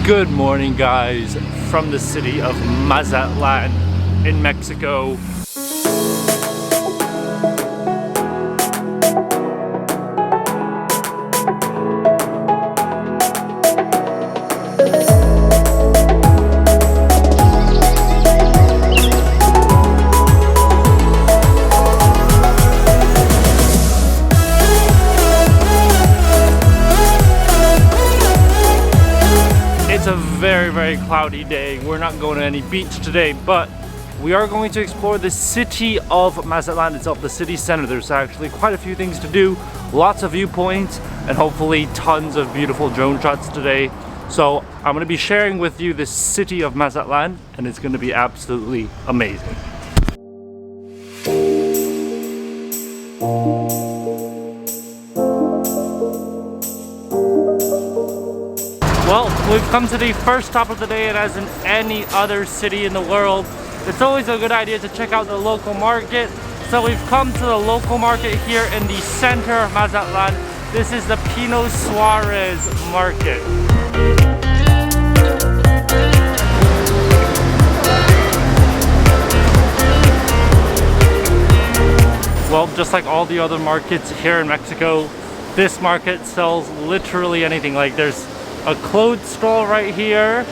Good morning, guys, from the city of Mazatlán in Mexico. It's a very cloudy day. We're not going to any beach today, but we are going to explore the city of Mazatlán itself, the city center. There's actually quite a few things to do, lots of viewpoints, and hopefully tons of beautiful drone shots today. So I'm going to be sharing with you the city of Mazatlán, and it's going to be absolutely amazing. Well, we've come to the first stop of the day, and as in any other city in the world, it's always a good idea to check out the local market. So we've come to the local market here in the center of Mazatlán. This is the Pino Suarez market. Well, just like all the other markets here in Mexico, this market sells literally anything. Like there's a clothes stall right here,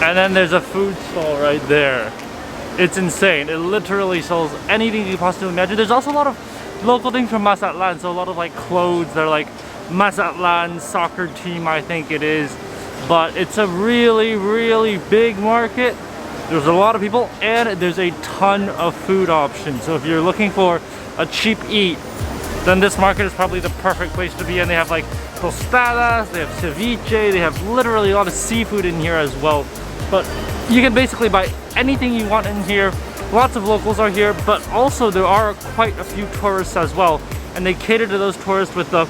and then there's a food stall right there. It's insane. It literally sells anything you possibly imagine. There's also a lot of local things from Mazatlán, so a lot of like clothes. They're like Mazatlán soccer team, I think it is. But it's a really big market. There's a lot of people, and there's a ton of food options. So if you're looking for a cheap eat, then this market is probably the perfect place to be. And they have like tostadas, they have ceviche, they have literally a lot of seafood in here as well. But you can basically buy anything you want in here. Lots of locals are here, but also there are quite a few tourists as well. And they cater to those tourists with the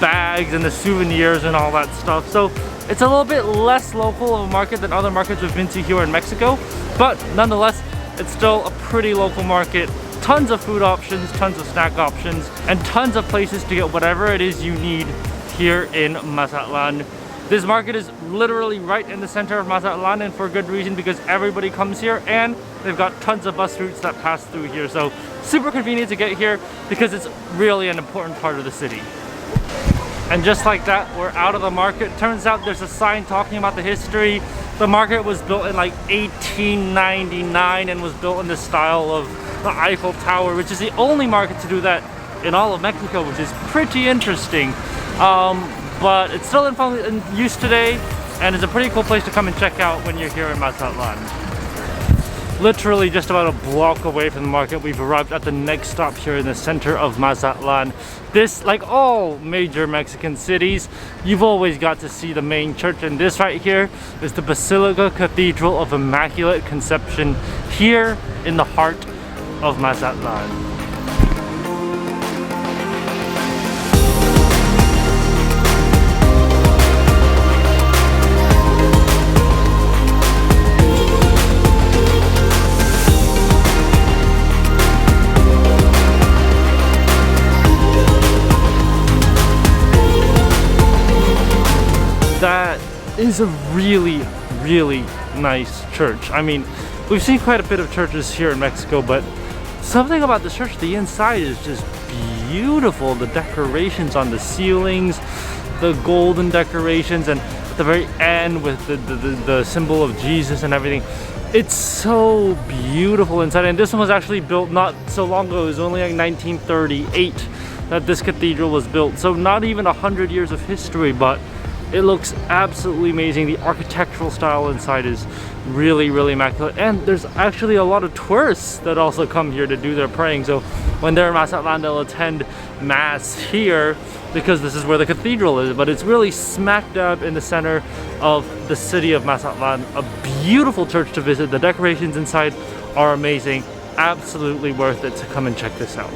bags and the souvenirs and all that stuff. So it's a little bit less local of a market than other markets we've been to here in Mexico. But nonetheless, it's still a pretty local market. Tons of food options, tons of snack options, and tons of places to get whatever it is you need here in Mazatlán. This market is literally right in the center of Mazatlán, and for good reason, because everybody comes here and they've got tons of bus routes that pass through here. So super convenient to get here because it's really an important part of the city. And just like that, we're out of the market. Turns out there's a sign talking about the history. The market was built in like 1899 and was built in the style of the Eiffel Tower, which is the only market to do that in all of Mexico, which is pretty interesting. But it's still in use today, and it's a pretty cool place to come and check out when you're here in Mazatlán. Literally just about a block away from the market, we've arrived at the next stop here in the center of Mazatlán. This, like all major Mexican cities, you've always got to see the main church, and this right here is the Basilica Cathedral of Immaculate Conception here in the heart of Mazatlán. That is a really nice church. I mean, we've seen quite a bit of churches here in Mexico, but something about the church, the inside is just beautiful. The decorations on the ceilings, the golden decorations, and at the very end with the symbol of Jesus and everything. It's so beautiful inside. And this one was actually built not so long ago. It was only like 1938 that this cathedral was built. So not even 100 years of history, but it looks absolutely amazing. The architectural style inside is really immaculate, and there's actually a lot of tourists that also come here to do their praying. So when they're in Mazatlán, they'll attend mass here because this is where the cathedral is. But it's really smack dab in the center of the city of Mazatlán. A beautiful church to visit. The decorations inside are amazing. Absolutely worth it to come and check this out.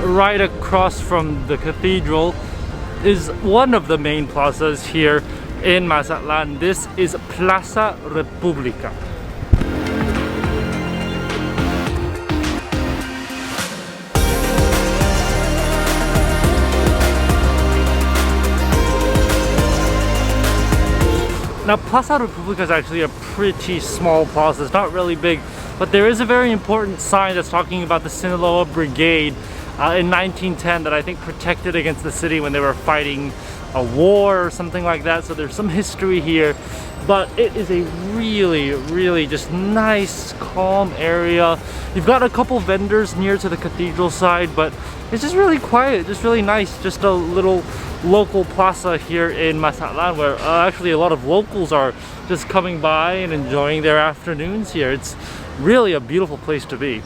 Right across from the cathedral is one of the main plazas here in Mazatlán. This is Plaza Republica. Now, Plaza Republica is actually a pretty small plaza. It's not really big, but there is a very important sign that's talking about the Sinaloa Brigade in 1910 that I think protected against the city when they were fighting a war or something like that. So there's some history here, but it is a really just nice, calm area. You've got a couple vendors near to the cathedral side, but it's just really quiet, just really nice. Just a little local plaza here in Mazatlán where actually a lot of locals are just coming by and enjoying their afternoons here. It's really a beautiful place to be.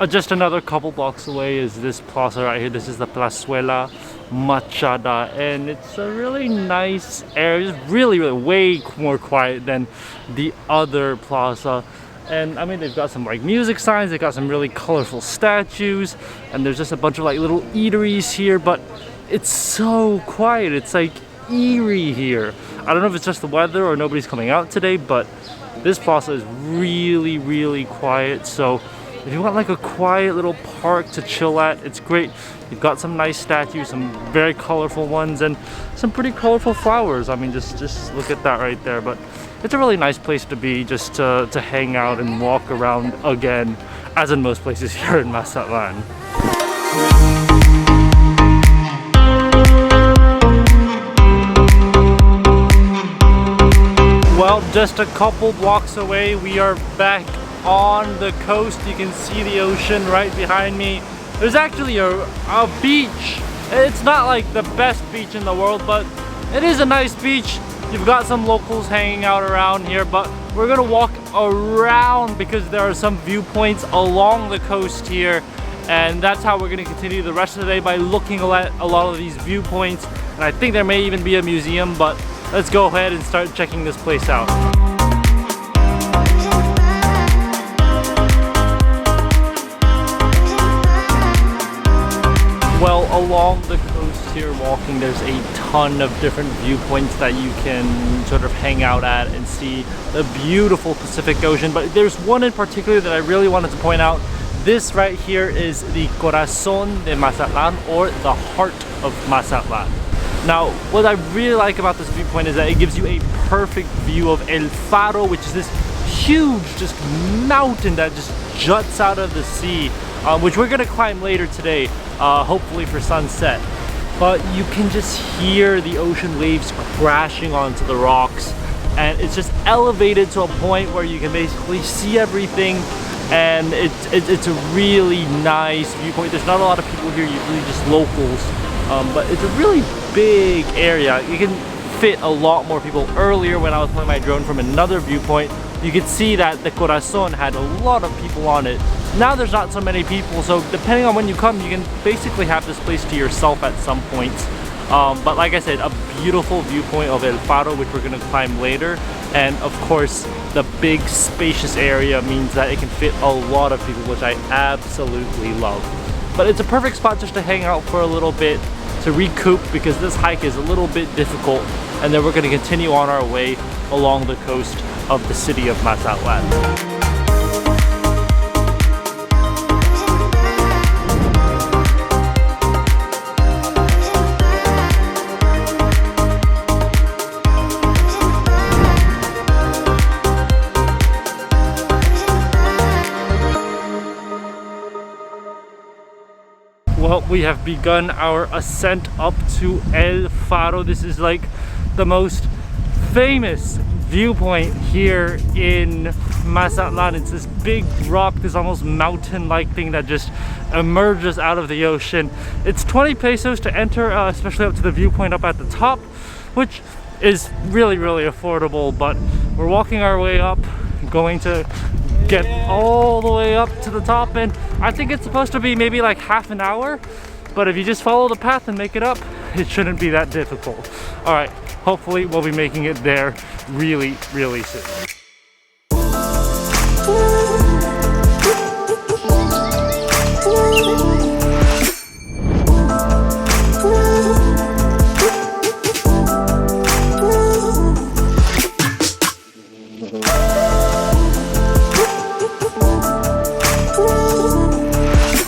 Just another couple blocks away is this plaza right here. This is the Plazuela Machada, and it's a really nice area. It's really way more quiet than the other plaza. And I mean, they've got some like music signs, they've got some really colorful statues, and there's just a bunch of like little eateries here, but it's so quiet. It's like eerie here. I don't know if it's just the weather or nobody's coming out today, but this plaza is really quiet. So if you want like a quiet little park to chill at, it's great. You've got some nice statues, some very colorful ones, and some pretty colorful flowers. I mean, just look at that right there. But it's a really nice place to be, just to hang out and walk around again, as in most places here in Mazatlán. Well, just a couple blocks away, we are back on the coast. You can see the ocean right behind me. There's actually a beach. It's not like the best beach in the world, but it is a nice beach. You've got some locals hanging out around here, but we're gonna walk around because there are some viewpoints along the coast here, and that's how we're gonna continue the rest of the day, by looking at a lot of these viewpoints. And I think there may even be a museum, but let's go ahead and start checking this place out. Well, along the coast here walking, there's a ton of different viewpoints that you can sort of hang out at and see the beautiful Pacific Ocean. But there's one in particular that I really wanted to point out. This right here is the Corazon de Mazatlán, or the heart of Mazatlán. Now, what I really like about this viewpoint is that it gives you a perfect view of El Faro, which is this huge just mountain that just juts out of the sea, which we're gonna climb later today, hopefully for sunset. But you can just hear the ocean waves crashing onto the rocks, and it's just elevated to a point where you can basically see everything, and it's a really nice viewpoint. There's not a lot of people here, usually just locals, but it's a really big area. You can fit a lot more people. Earlier when I was flying my drone from another viewpoint, you could see that the Corazon had a lot of people on it. Now there's not so many people, so depending on when you come, you can basically have this place to yourself at some points. But like I said, a beautiful viewpoint of El Faro, which we're gonna climb later. And of course, the big spacious area means that it can fit a lot of people, which I absolutely love. But it's a perfect spot just to hang out for a little bit, to recoup, because this hike is a little bit difficult, and then we're going to continue on our way along the coast of the city of Mazatlán. Well, we have begun our ascent up to El Faro. This is like the most famous viewpoint here in Mazatlán. It's this big rock, this almost mountain-like thing that just emerges out of the ocean. It's 20 pesos to enter, especially up to the viewpoint up at the top, which is really affordable. But we're walking our way up, going to get all the way up to the top, and I think it's supposed to be maybe like half an hour, but if you just follow the path and make it up, it shouldn't be that difficult. All right, hopefully we'll be making it there really soon.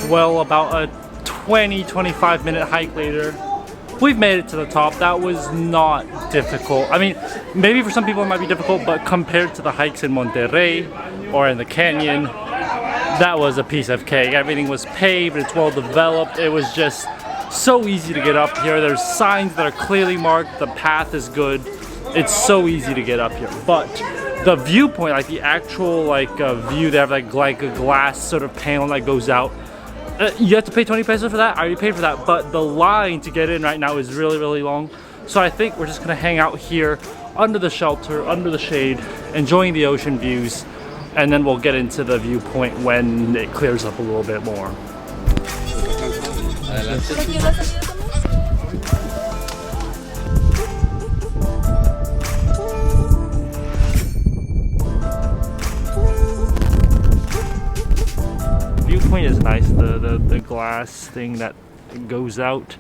Well, about a 20-25 minute hike later, we've made it to the top. That was not difficult. I mean, maybe for some people it might be difficult, but compared to the hikes in Monterrey or in the canyon, that was a piece of cake. Everything was paved, it's well developed. It was just so easy to get up here. There's signs that are clearly marked. The path is good. It's so easy to get up here. But the viewpoint, like the actual view, they have like a glass sort of panel that goes out. You have to pay 20 pesos for that. I already paid for that, but the line to get in right now is really, really long. So I think we're just gonna hang out here under the shelter, under the shade, enjoying the ocean views, and then we'll get into the viewpoint when it clears up a little bit more. Viewpoint is nice, the glass thing that goes out,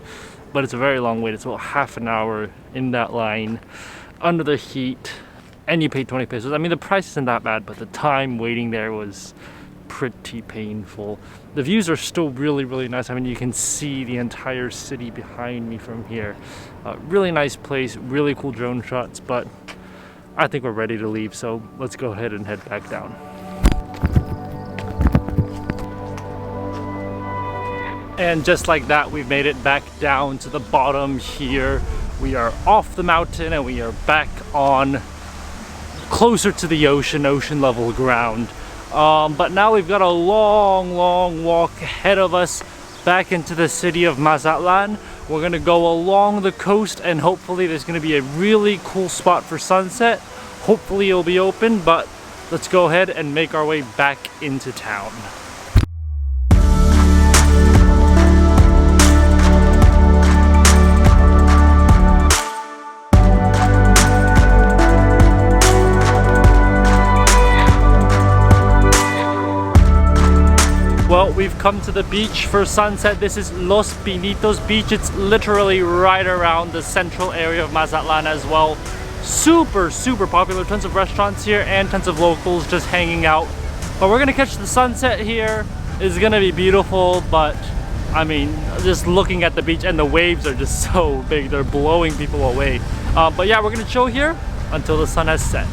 but it's a very long wait. It's about half an hour in that line under the heat, and you pay 20 pesos. I mean, the price isn't that bad, but the time waiting there was pretty painful. The views are still really, really nice. I mean, you can see the entire city behind me from here. Really nice place, really cool drone shots, but I think we're ready to leave, so let's go ahead and head back down. And just like that, we've made it back down to the bottom here. We are off the mountain and we are back on closer to the ocean level ground. But now we've got a long walk ahead of us back into the city of Mazatlán. We're gonna go along the coast and hopefully there's gonna be a really cool spot for sunset. Hopefully it'll be open, but let's go ahead and make our way back into town. Well, we've come to the beach for sunset. This is Los Binitos Beach. It's literally right around the central area of Mazatlán as well. Super, super popular. Tons of restaurants here and tons of locals just hanging out. But we're gonna catch the sunset here. It's gonna be beautiful, but I mean, just looking at the beach and the waves are just so big. They're blowing people away. But yeah, we're gonna chill here until the sun has set.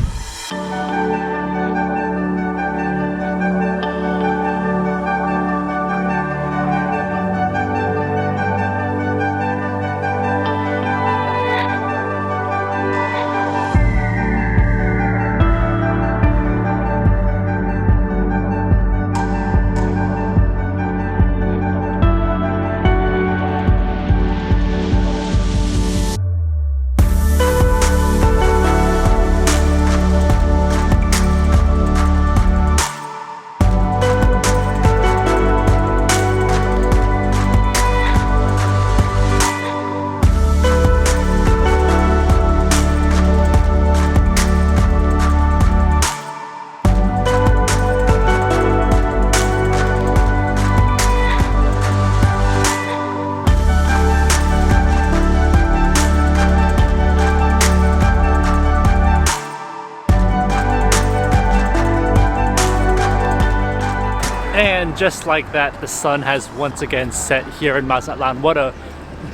And just like that, the sun has once again set here in Mazatlán. What a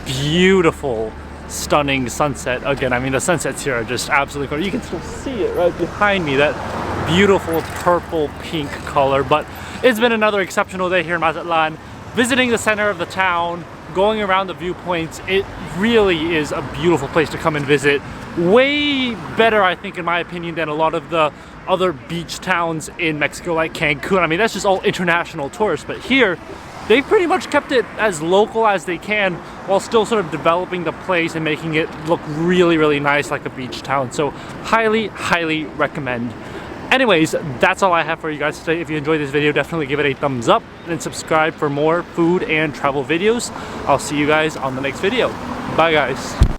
beautiful, stunning sunset. Again, I mean, the sunsets here are just absolutely gorgeous. You can still see it right behind me, that beautiful purple pink color. But it's been another exceptional day here in Mazatlán. Visiting the center of the town, going around the viewpoints. It really is a beautiful place to come and visit. Way better, I think, in my opinion, than a lot of the other beach towns in Mexico like Cancun. I mean, that's just all international tourists, but here they've pretty much kept it as local as they can while still sort of developing the place and making it look really, really nice like a beach town. So highly recommend. Anyways, that's all I have for you guys today. If you enjoyed this video, definitely give it a thumbs up and subscribe for more food and travel videos. I'll see you guys on the next video. Bye guys.